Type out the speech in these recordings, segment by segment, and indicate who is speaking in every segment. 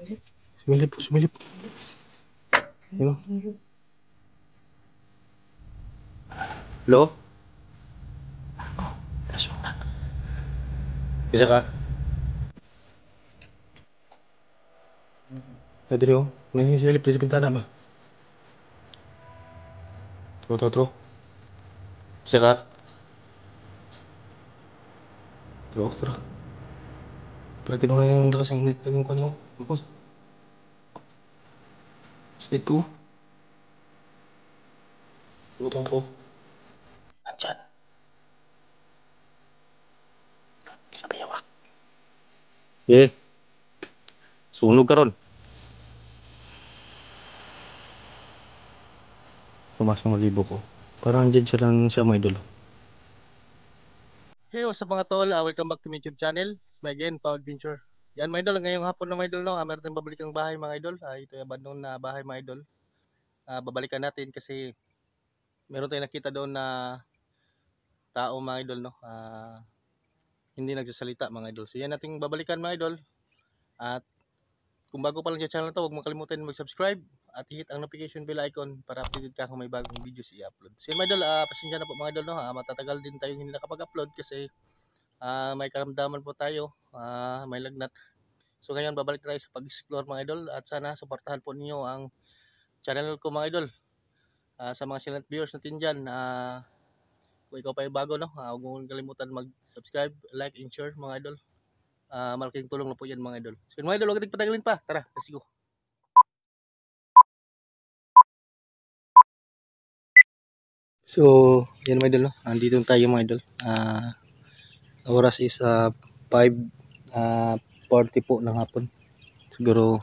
Speaker 1: Sumilip, sumilip. Yun. Hello? Pasok na. Bisa ka? Nadiri oh. May silip di sa bintana ba? Tro. Bisa ka? Tro. Berarti nung yung lakas yung kanya. Tapos. Slide ko. Lutong ko. Andyan. Sabi niya wak. Sunog ka ron. Pumasok ng libo ko. Parang andyan siya lang siya mga idol.
Speaker 2: Hey, what's up mga tol? Welcome back to my YouTube channel. It's me again, Pao Adventure. Yan mga idol, ngayong hapon na mga idol, no? Meron tayong babalikan bahay mga idol. Ito yung abandon na bahay mga idol. Babalikan natin kasi meron tayong nakita doon na tao mga idol, no? Hindi nagsasalita mga idol. So yan nating babalikan mga idol. At kung bago pa lang sa channel na to, huwag mo kalimutan mag-subscribe at hit ang notification bell icon para updated ka kung may bagong videos i-upload. So yan mga idol, pasensya na po mga idol, no? Matatagal din tayong hindi nakapag-upload kasi may karamdaman po tayo, may lagnat. So ngayon babalik tayo sa pag-explore mga idol at sana suportahan po ninyo ang channel ko mga idol. Sa mga silent viewers natin dyan, kung ikaw pa ay bago, no, huwag mong kalimutan mag-subscribe, like, and share mga idol. Malaking tulong na po yan mga idol. So mga idol, huwag natin patagalin pa. Tara, let's go.
Speaker 1: So, yan mga idol, no? Andito tayo mga idol. Oras is 5:40 po ng hapon. Siguro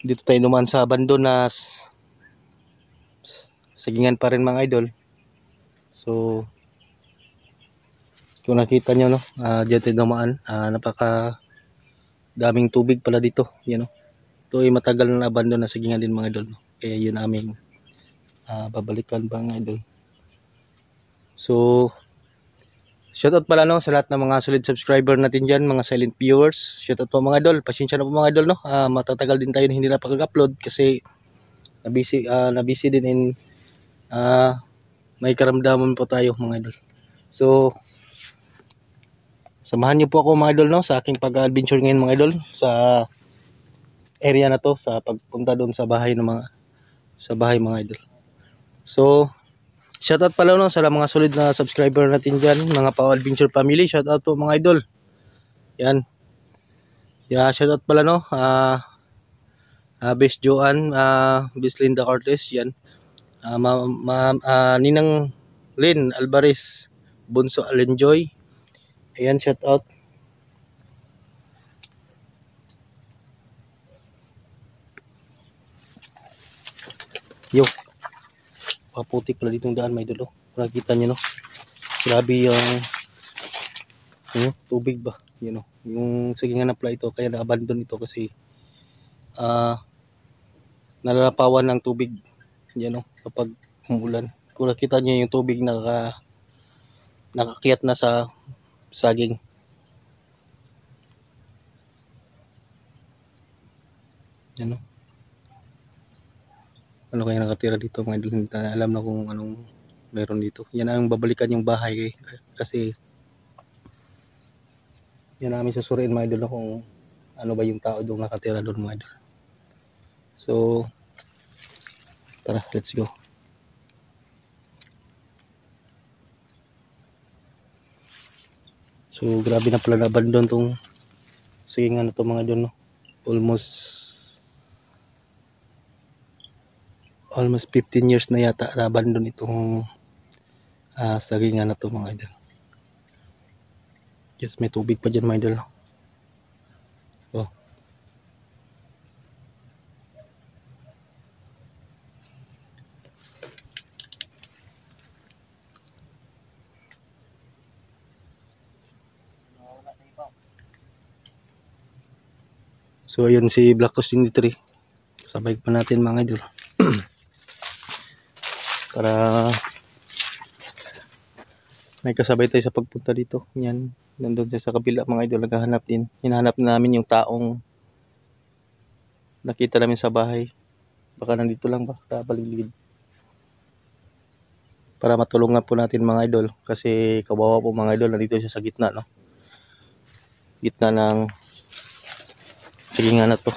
Speaker 1: dito tayo dumaan sa abandon na sagingan pa rin mga idol. So, kung nakita nyo, no, dyan tayo dumaan. Napaka daming tubig pala dito. Yan, no? Ito ay matagal na abandon na sagingan din mga idol, no? Kaya yun aming babalikan ba mga idol. So, shoutout pala, no, sa lahat ng mga solid subscriber natin dyan, mga silent viewers. Shoutout po mga idol. Pasensya na po mga idol, no. Matatagal din tayo na hindi na pag-upload kasi nabisi din in may karamdaman po tayo mga idol. So, samahan niyo po ako mga idol, no, sa aking pag-adventure ngayon mga idol sa area na to, sa pagpunta doon sa bahay ng mga idol. So, shoutout pala, no, sa mga solid na subscriber natin dyan, mga Pao Adventure family. Shoutout po mga idol. Yan. Shoutout pala, no. Best Joan, Best Linda Cortez, yan. Ninang Lynn Alvarez, Bunso Alenjoy. Ayan, shoutout. Yo, paputik pala ditong daan may idol, oh. Nakita nyo, no. Grabe yung tubig ba, you know, yung sagingan na pala ito, kaya na-abandon ito kasi nalalapawan ng tubig yan, no, kapag umulan. Kung nakita nyo yung tubig nakakiyat na sa saging. Yan, no. Ano kaya nakatira dito mga idol, hindi na alam na kung anong meron dito. Yan ang babalikan yung bahay kasi yan namin susuriin mga idol, kung ano ba yung tao doon nakatira doon mga idol. So, tara, let's go. So, grabe na pala na-abandon tong sagingan na to mga idol, no. Almost 15 years na yata na-abandon itong sagingan na to mga idol. Yes, may tubig pa dyan mga idol, no. Oh. So ayun si Black Coast 23. Sabay pa natin mga idol. Para may kasabay tayo sa pagpunta dito. Yan, Nandun siya sa kabila mga idol, naghahanap din. Hinahanap namin yung taong nakita namin sa bahay. Baka nandito lang ba sa paligid. Para matulungan po natin mga idol. Kasi kawawa po mga idol, nandito siya sa gitna, no? Gitna ng sigingan na to.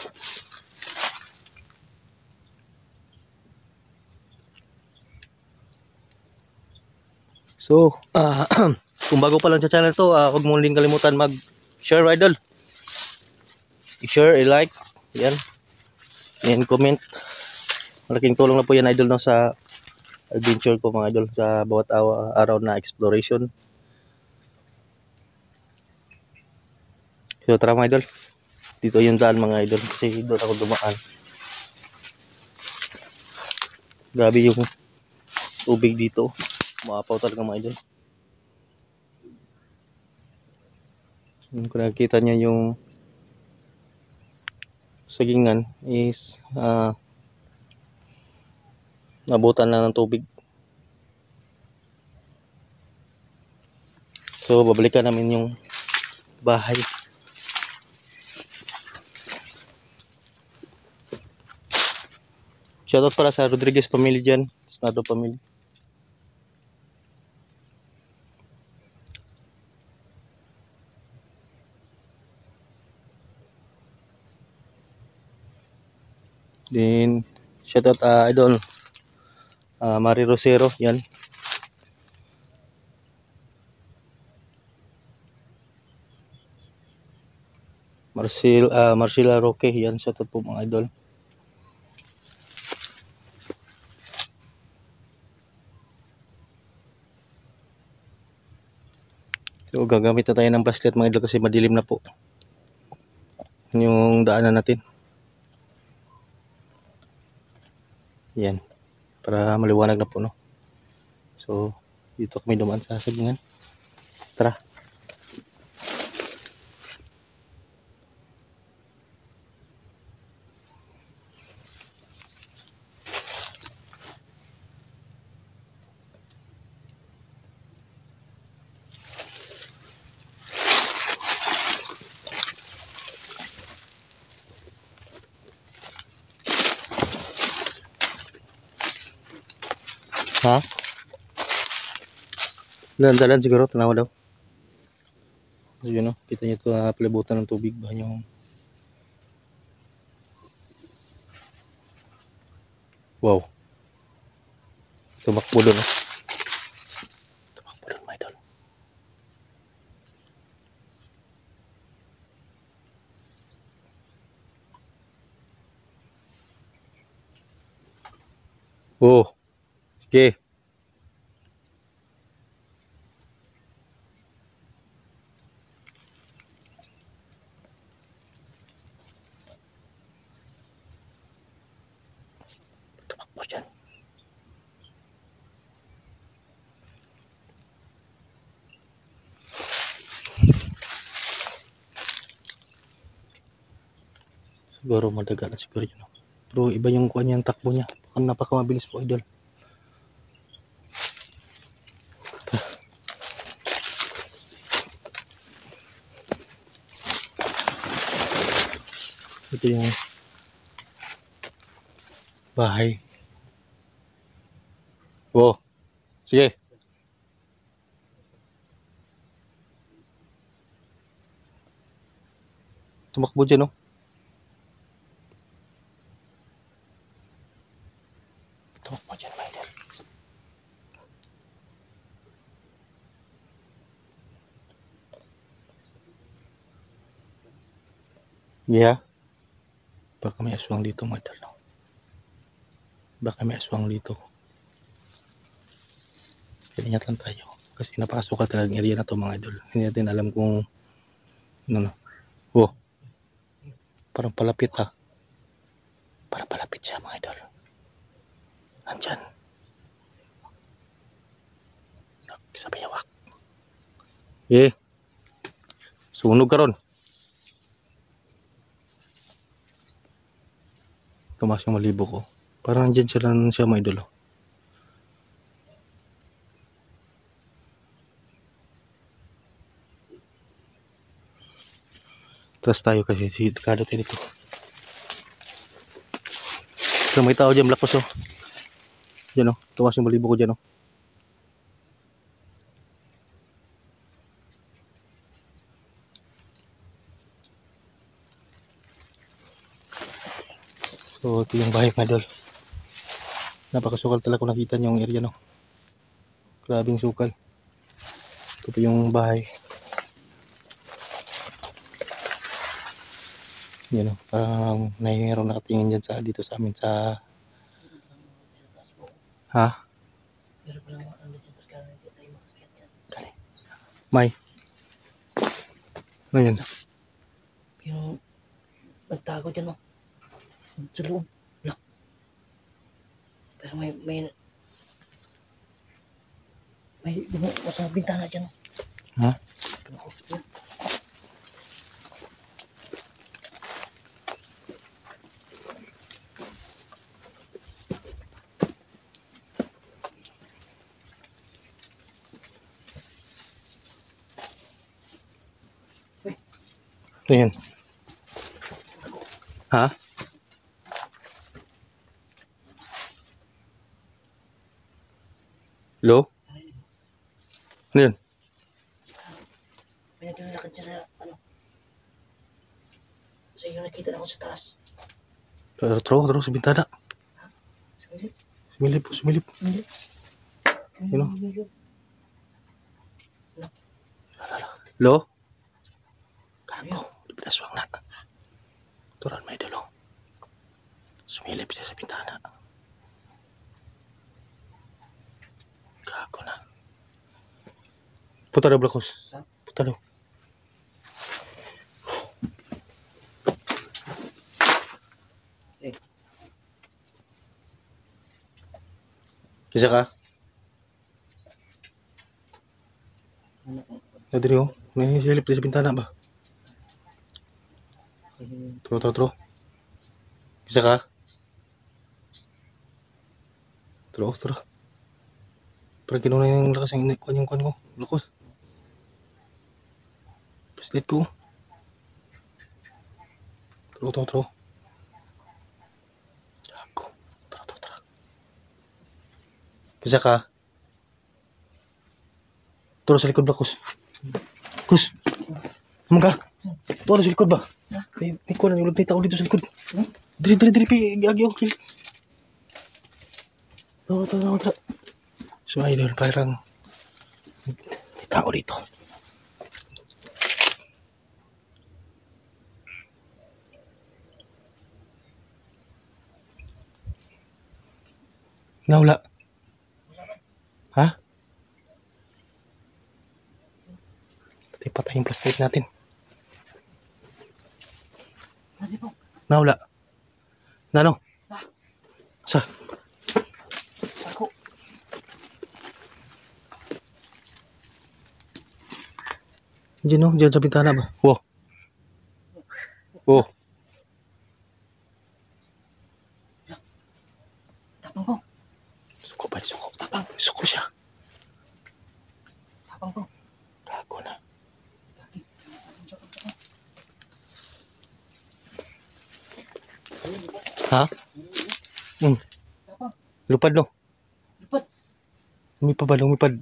Speaker 1: So, kung bago pa lang sa channel to, huwag mo din kalimutan mag-share idol. I-share, i-like, yan. And comment. Malaking tulong na po yan idol no, sa adventure ko mga idol, sa bawat araw na exploration. So tara mga idol, dito yung daan mga idol kasi doon ako dumaan. Grabe yung tubig dito, maapaw talaga mga idol. Kung nakikita nyo yung sagingan is nabutan na ng tubig. So babalikan namin yung bahay. Shoutout para sa Rodriguez family dyan, Snado family. Then shoutout idol Mari Rosero yan. Marcela Roque yan, shoutout po mga idol. So gagamit na tayo ng flashlight mga idol kasi madilim na po yung daanan natin. Yan, para maliwanag na po no. So dito kami dumaan sa sagingan. Tara. Ha? Dalan siguro, tanawa daw. So yun no, kita nyo ito palibutan ng tubig ba yung wow. Tumakbo doon no. Tumakbo doon my idol. Oh. Sige. Tumakbo dyan. Siguro madagal na siguro yun. Pero iba yung kuha niya, yung takbo niya. Napakamabilis po idol. Ito yung bahay. Oh, sige. Tumakbo dyan, no? Tumakbo dyan, my idol. Yeah. Baka may aswang dito, my idol, no? Baka may aswang dito. Ingat lang tayo. Kasi napasok ka talagang area na to mga idol. Hindi natin alam kung ano. Oh. Parang palapit ha. Parang palapit siya mga idol. Nandyan. Sabi niya wak. Sunog ka ron. Tumas yung malibo ko. Parang nandyan siya mga idol. Atras tayo kasi sikado tayo dito. So may tao dyan, Black Boss oh. Dyan oh, tumas yung balibo ko dyan oh. So ito yung bahay mga idol. Napakasukal talaga kung nakita nyo yung area no. Grabing sukal. Ito yung bahay. Yan o, parang mayroong nakatingin dyan sa dito sa amin sa... Ha? Kani? May? Ano yun?
Speaker 3: Yung nagtago dyan mo. Sa loob. Look. Pero may sa bintana dyan.
Speaker 1: Ha? Ano yun? Ha? Hello? Ano yun?
Speaker 3: May naglalakad dyan sa ano. Sa iyo nakita na ako sa taas.
Speaker 1: Tro, sa bintana.
Speaker 3: Sumilip.
Speaker 1: Sumilip.
Speaker 3: Hindi.
Speaker 1: Ano? Hello? Kago, pinaswang na. Turan may idol oh. Sumilip siya sa bintana. Kago na. Puta daw, Black Boss. Puta daw. Kisa ka?
Speaker 3: Ano to?
Speaker 1: Nadiri oh. May silip sa bintana ba? Tro. Kisa ka? Tro. Parang kinuna yung lakas yung kwan ko. Lakas. Paslit ko. Tro. Ako. Tara. Kisa ka? Turo sa likod ba, Kus? Kus? Naman ka? Turo sa likod ba? May kuha na yung tao dito sa likod. Diri, agi ako. Turo. So, idol, parang may tao dito. Nawala. Ha? Pati patay yung flashlight natin.
Speaker 3: Ano po?
Speaker 1: Nawala. Nano? Sa?
Speaker 3: Ako.
Speaker 1: Diyan sa bintana ba? Wow.
Speaker 3: Tapang ko.
Speaker 1: Suko ba? Suko siya.
Speaker 3: Tapang ko.
Speaker 1: Gago na. Ha?
Speaker 3: Tapang.
Speaker 1: Lupad no?
Speaker 3: Lupad.
Speaker 1: Lumipad.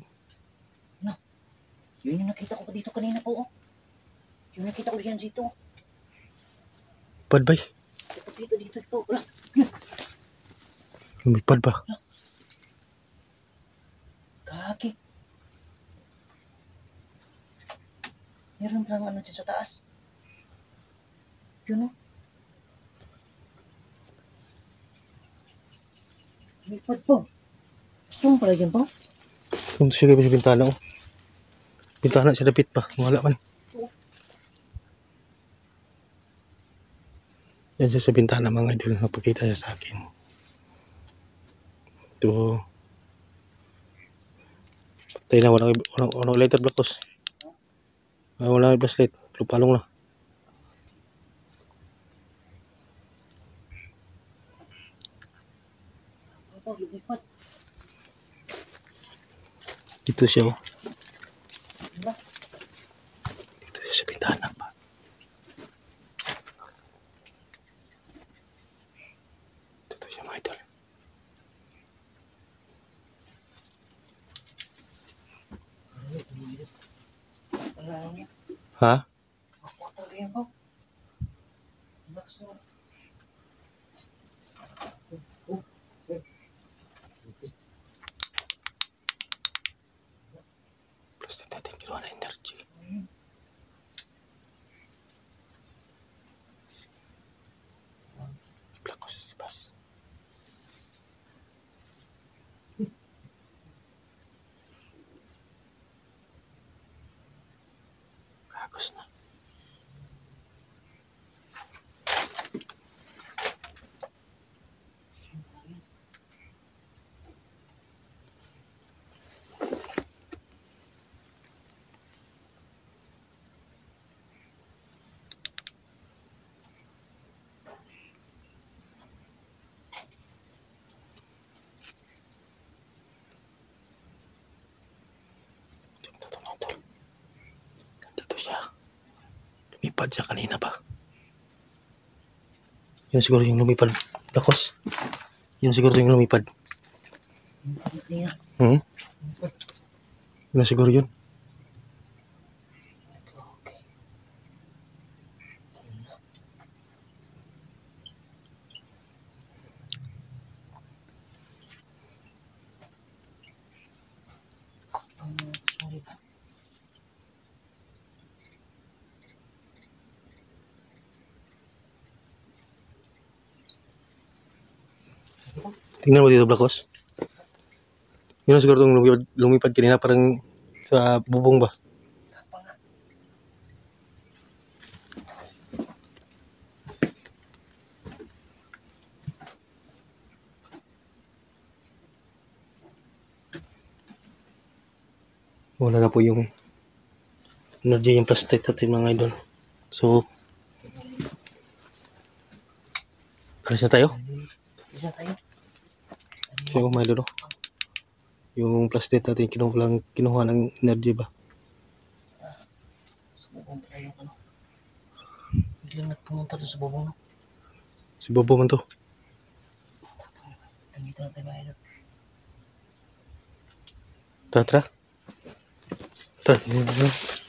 Speaker 3: Yun yung nakita ko dito kanina po. Oh. Yung nakita ko yan dito.
Speaker 1: Lupad ba?
Speaker 3: Dito po. Wala.
Speaker 1: Lumipad ba?
Speaker 3: Kaki. Meron lang ano dyan sa taas. Yun o. Lipad po. Saan pala yan po?
Speaker 1: Kung sige ba sa bintana oh. Bintana siya dapit pa. Wala man. Yan siya sa bintana mga idol. Napakita siya sa akin. Ito. Patay na. Walang lighter, Black Boss. Walang flashlight. Lupalong na.
Speaker 3: Ano lumipad?
Speaker 1: Dito siya oh.
Speaker 3: Diba?
Speaker 1: Dito siya sa bintana pa. Ha?
Speaker 3: Ako talaga yan, Pao. Lakas naman.
Speaker 1: Plastic natin kinuha na energy. Plakos si Bas. Kagos na. Nandito siya. Lumipad siya kanina pa. Yun siguro yung lumipad. Plakos. Yun siguro yung lumipad.
Speaker 3: Tingnan.
Speaker 1: Hmm? Yun na siguro yun.
Speaker 3: Okay. Sorry pa.
Speaker 1: Tingnan mo dito, Plakos. Yun na siguro yung lumipad kanina parang sa bubong ba?
Speaker 3: Tapa nga.
Speaker 1: Wala na po yung energy yung plastic natin mga idol. So, alis na tayo.
Speaker 3: Isa tayo.
Speaker 1: So, mga idol, no? Yung plastic natin kinuha ng energy ba?
Speaker 3: Sa bubong pala yung ano. Biglang nagpumunta doon sa bubong, no?
Speaker 1: Si Bobo man to.
Speaker 3: Nandito na tayo, mga idol.
Speaker 1: Tara. Tara.